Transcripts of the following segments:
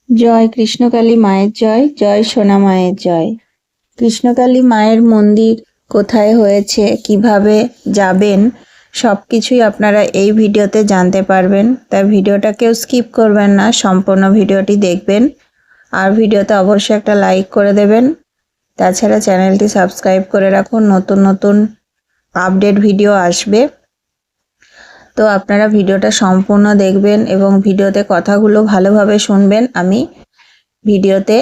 জয় কৃষ্ণকালী মায়ের জয়, জয় সোনা মায়ের জয়। কৃষ্ণকালী মায়ের মন্দির কোথায় হয়েছে, কিভাবে যাবেন, সব কিছুই আপনারা এই ভিডিওতে জানতে পারবেন। তাই ভিডিওটা কেউ স্কিপ করবেন না, সম্পূর্ণ ভিডিওটি দেখবেন। আর ভিডিওতে অবশ্যই একটা লাইক করে দেবেন। তাছাড়া চ্যানেলটি সাবস্ক্রাইব করে রাখুন, নতুন নতুন আপডেট ভিডিও আসবে। তো আপনারা ভিডিওটা সম্পূর্ণ দেখবেন এবং ভিডিওতে কথাগুলো ভালোভাবে শুনবেন। আমি ভিডিওতে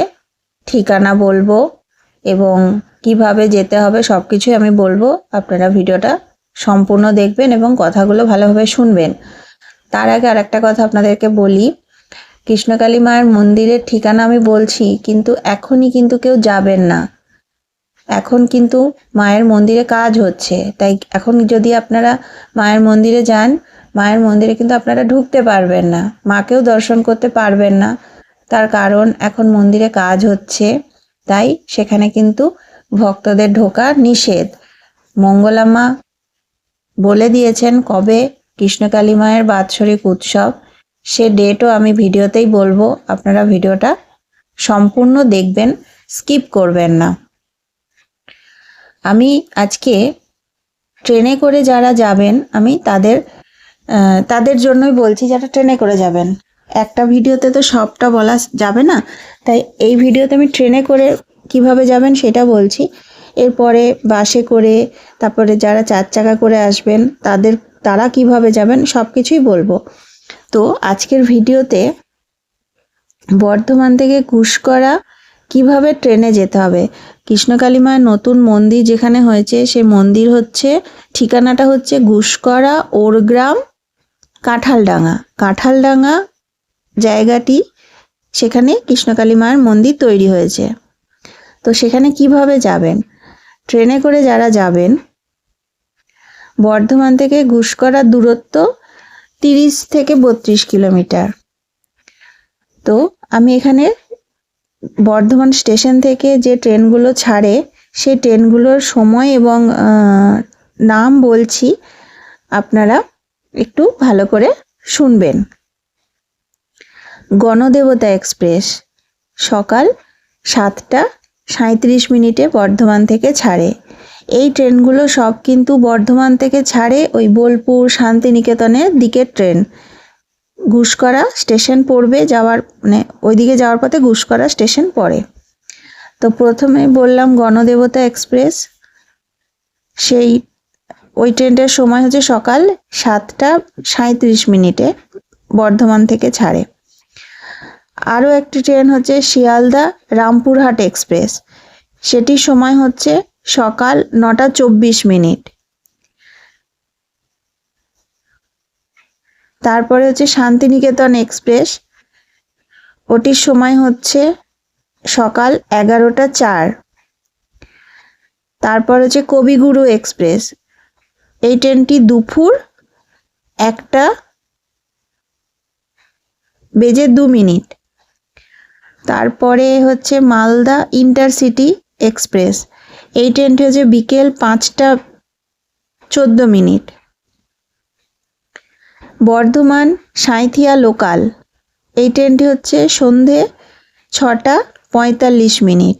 ঠিকানা বলবো এবং কিভাবে যেতে হবে সব কিছুই আমি বলবো। আপনারা ভিডিওটা সম্পূর্ণ দেখবেন এবং কথাগুলো ভালোভাবে শুনবেন। তার আগে আর একটা কথা আপনাদেরকে বলি, কৃষ্ণকালী মায়ের মন্দিরের ঠিকানা আমি বলছি, কিন্তু এখনই কিন্তু কেউ যাবেন না। এখন কিন্তু মায়ের মন্দিরে কাজ হচ্ছে, তাই এখন যদি আপনারা মায়ের মন্দিরে যান, মায়ের মন্দিরে কিন্তু আপনারা ঢুকতে পারবেন না, মাকেও দর্শন করতে পারবেন না। তার কারণ এখন মন্দিরে কাজ হচ্ছে, তাই সেখানে কিন্তু ভক্তদের ঢোকা নিষেধ। মঙ্গলা মা বলে দিয়েছেন কবে কৃষ্ণকালী মায়ের বাৎসরিক উৎসব, সে ডেটও আমি ভিডিওতেই বলবো। আপনারা ভিডিওটা সম্পূর্ণ দেখবেন, স্কিপ করবেন না। আমি আজকে ট্রেনে করে যারা যাবেন, আমি তাদের জন্যই বলছি, যারা ট্রেনে করে যাবেন। একটা ভিডিওতে তো সবটা বলা যাবে না, তাই এই ভিডিওতে আমি ট্রেনে করে কিভাবে যাবেন সেটা বলছি। এরপরে বাসে করে, তারপরে যারা 4 চাকা করে আসবেন তারা কিভাবে যাবেন সব কিছুই বলবো। তো আজকের ভিডিওতে বর্ধমান থেকে গুসকরা কিভাবে ট্রেনে যেতে হবে, কৃষ্ণকালী মায়ের নতুন মন্দির যেখানে হয়েছে সেই মন্দির হচ্ছে, ঠিকানাটা হচ্ছে গুসকরা ওরগ্রাম কাঁঠালডাঙ্গা জায়গাটি, সেখানে কৃষ্ণকালী মায়ের মন্দির তৈরি হয়েছে। তো সেখানে কিভাবে যাবেন, ট্রেনে করে যারা যাবেন, বর্ধমান থেকে গুসকরার দূরত্ব 30 থেকে 32 কিলোমিটার। তো আমি এখানে বর্ধমান স্টেশন থেকে যে ট্রেনগুলো ছাড়ে সেই ট্রেনগুলোর সময় এবং নাম বলছি, আপনারা একটু ভালো করে শুনবেন। গণদেবতা এক্সপ্রেস সকাল 7:37 বর্ধমান থেকে ছাড়ে। এই ট্রেনগুলো সব কিন্তু বর্ধমান থেকে ছাড়ে ওই বোলপুর শান্তিনিকেতনের দিকের ট্রেন। গুসকরা স্টেশন পড়বে, ওইদিকে যাওয়ার পথে গুসকরা স্টেশন পড়ে। তো প্রথমে বললাম গণদেবতা এক্সপ্রেস, ওই ট্রেনটার সময় হচ্ছে সকাল 7:37 বর্ধমান থেকে ছাড়ে। আরও একটি ট্রেন হচ্ছে শিয়ালদা রামপুরহাট এক্সপ্রেস, সেটির সময় হচ্ছে সকাল 9:24। তারপরে হচ্ছে শান্তিনিকেতন এক্সপ্রেস, ওটির সময় হচ্ছে সকাল 11:04। তারপর হচ্ছে কবিগুরু এক্সপ্রেস, এই ট্রেনটি দুপুর 1:02। তারপরে হচ্ছে মালদা ইন্টারসিটি এক্সপ্রেস, এই ট্রেনটি হচ্ছে বিকেল 5:14। বর্ধমান সাঁইথিয়া লোকাল, এই ট্রেনটি হচ্ছে সন্ধে 6:45।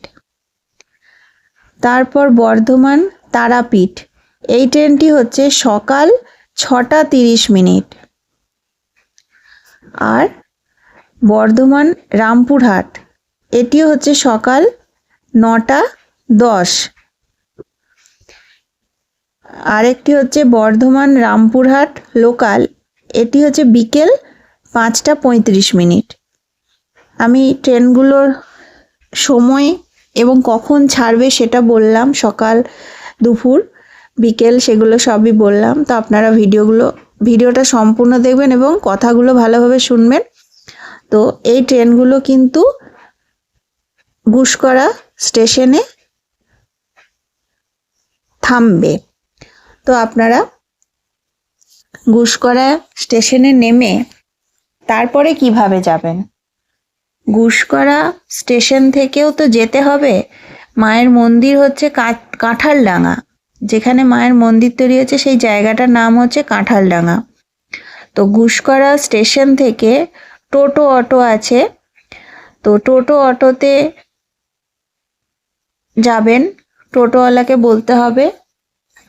তারপর বর্ধমান তারাপীঠ, এই ট্রেনটি হচ্ছে সকাল 6:30। আর বর্ধমান রামপুরহাট, এটিও হচ্ছে সকাল 9:10। আরেকটি হচ্ছে বর্ধমান রামপুরহাট লোকাল, এটি হচ্ছে বিকেল 5:35। আমি ট্রেনগুলোর সময় এবং কখন ছাড়বে সেটা বললাম, সকাল দুপুর বিকেল সেগুলো সবই বললাম। তো আপনারা ভিডিওটা সম্পূর্ণ দেখবেন এবং কথাগুলো ভালোভাবে শুনবেন। তো এই ট্রেনগুলো কিন্তু গুসকরা স্টেশনে থামবে। তো আপনারা গুসকরা স্টেশনে নেমে তারপরে কিভাবে যাবেন, গুসকরা স্টেশন থেকেও তো যেতে হবে। মায়ের মন্দির হচ্ছে কাঁঠালডাঙ্গা, যেখানে মায়ের মন্দির তৈরি হয়েছে সেই জায়গাটার নাম হচ্ছে কাঁঠালডাঙ্গা। তো গুসকরা স্টেশন থেকে টোটো অটো আছে, তো টোটো অটোতে যাবেন, টোটোওয়ালাকে বলতে হবে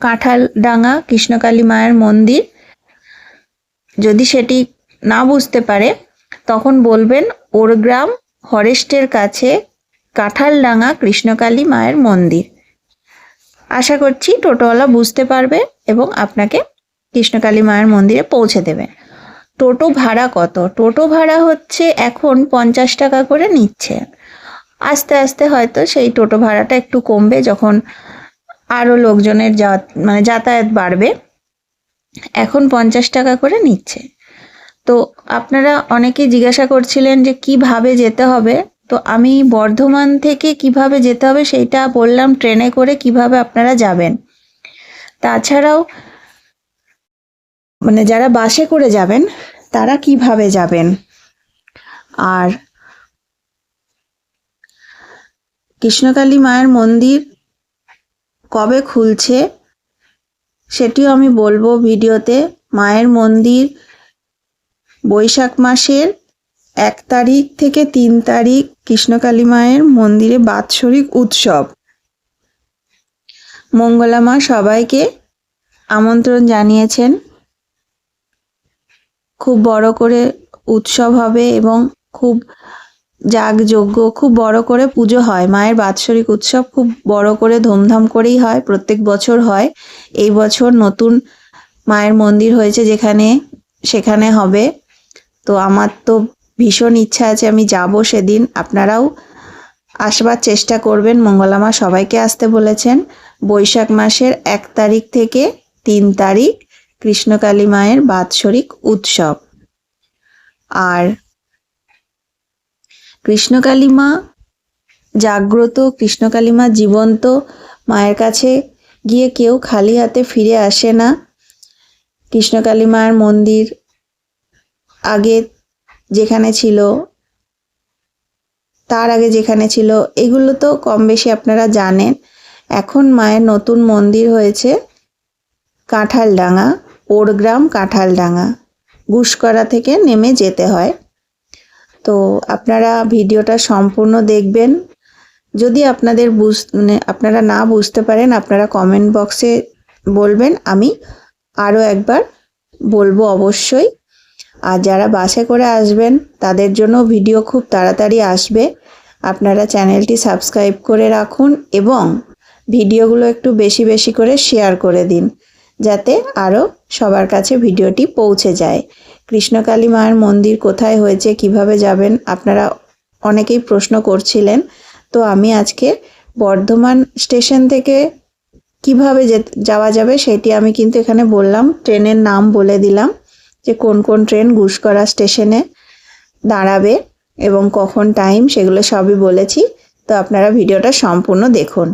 কাঁঠালডাঙ্গা কৃষ্ণকালী মায়ের মন্দির। যদি সেটি না বুঝতে পারে তখন বলবেন ওরগ্রাম ফরেস্টের কাছে কাঁঠালডাঙ্গা কৃষ্ণকালী মায়ের মন্দির। আশা করছি টোটোওয়ালা বুঝতে পারবে এবং আপনাকে কৃষ্ণকালী মায়ের মন্দিরে পৌঁছে দেবে। টোটো ভাড়া কত? টোটো ভাড়া হচ্ছে এখন 50 টাকা করে নিচ্ছে। আস্তে আস্তে হয়তো সেই টোটো ভাড়াটা একটু কমবে যখন আরও লোকজনের যাতায়াত বাড়বে। এখন 50 টাকা করে নিচ্ছে। তো আপনারা অনেকেই জিজ্ঞাসা করছিলেন যে কিভাবে যেতে হবে। তো আমি বর্ধমান থেকে কিভাবে যেতে হবে সেইটা বললাম, ট্রেনে করে কিভাবে আপনারা যাবেন। তাছাড়াও যারা বাসে করে যাবেন তারা কিভাবে যাবেন, আর কৃষ্ণকালী মায়ের মন্দির কবে খুলছে সেটিও আমি বলবো ভিডিওতে। মায়ের মন্দির বৈশাখ মাসের 1 তারিখ থেকে 3 তারিখ কৃষ্ণকালী মায়ের মন্দিরে বাৎসরিক উৎসব। মঙ্গলা মা সবাইকে আমন্ত্রণ জানিয়েছেন। খুব বড় করে উৎসব হবে এবং খুব যাগযজ্ঞ, খুব বড় করে পুজো হয়। মায়ের বাৎসরিক উৎসব খুব বড় করে ধুমধাম করেই হয়, প্রত্যেক বছর হয়। এই বছর নতুন মায়ের মন্দির হয়েছে সেখানে হবে। তো আমার তো ভীষণ ইচ্ছা আছে আমি যাব সেদিন। আপনারাও আসবার চেষ্টা করবেন। মঙ্গলা মা সবাইকে আসতে বলেছেন। বৈশাখ মাসের 1 তারিখ থেকে 3 তারিখ কৃষ্ণকালী মায়ের বাৎসরিক উৎসব। আর কৃষ্ণকালী মা জাগ্রত, কৃষ্ণকালী মা জীবন্ত। মায়ের কাছে গিয়ে কেউ খালি হাতে ফিরে আসে না। কৃষ্ণকালী মায়ের মন্দির আগে যেখানে ছিল, তার আগে যেখানে ছিল, এগুলো তো কম বেশি আপনারা জানেন। এখন মায়ের নতুন মন্দির হয়েছে কাঁঠালডাঙ্গা, ওরগ্রাম কাঁঠালডাঙ্গা, গুসকরা থেকে নেমে যেতে হয়। তো আপনারা ভিডিওটা সম্পূর্ণ দেখবেন। যদি আপনাদের আপনারা না বুঝতে পারেন আপনারা কমেন্ট বক্সে বলবেন, আমি আরও একবার বলবো অবশ্যই। আর যারা বাসে করে আসবেন তাদের জন্য ভিডিও খুব তাড়াতাড়ি আসবে। আপনারা চ্যানেলটি সাবস্ক্রাইব করে রাখুন এবং ভিডিওগুলো একটু বেশি বেশি করে শেয়ার করে দিন, যাতে আরও সবার কাছে ভিডিওটি পৌঁছে যায়। কৃষ্ণকালী মায়ের মন্দির কোথায় হয়েছে, কিভাবে যাবেন, আপনারা অনেকেই প্রশ্ন করছিলেন। তো আমি আজকে বর্ধমান স্টেশন থেকে কিভাবে যাওয়া যাবে সেটি আমি কিন্তু এখানে বললাম। ট্রেনের নাম বলে দিলাম যে কোন কোন ট্রেন গুসকরা স্টেশনে দাঁড়াবে এবং কখন টাইম, সেগুলো সবই বলেছি। তো আপনারা ভিডিওটা সম্পূর্ণ দেখুন।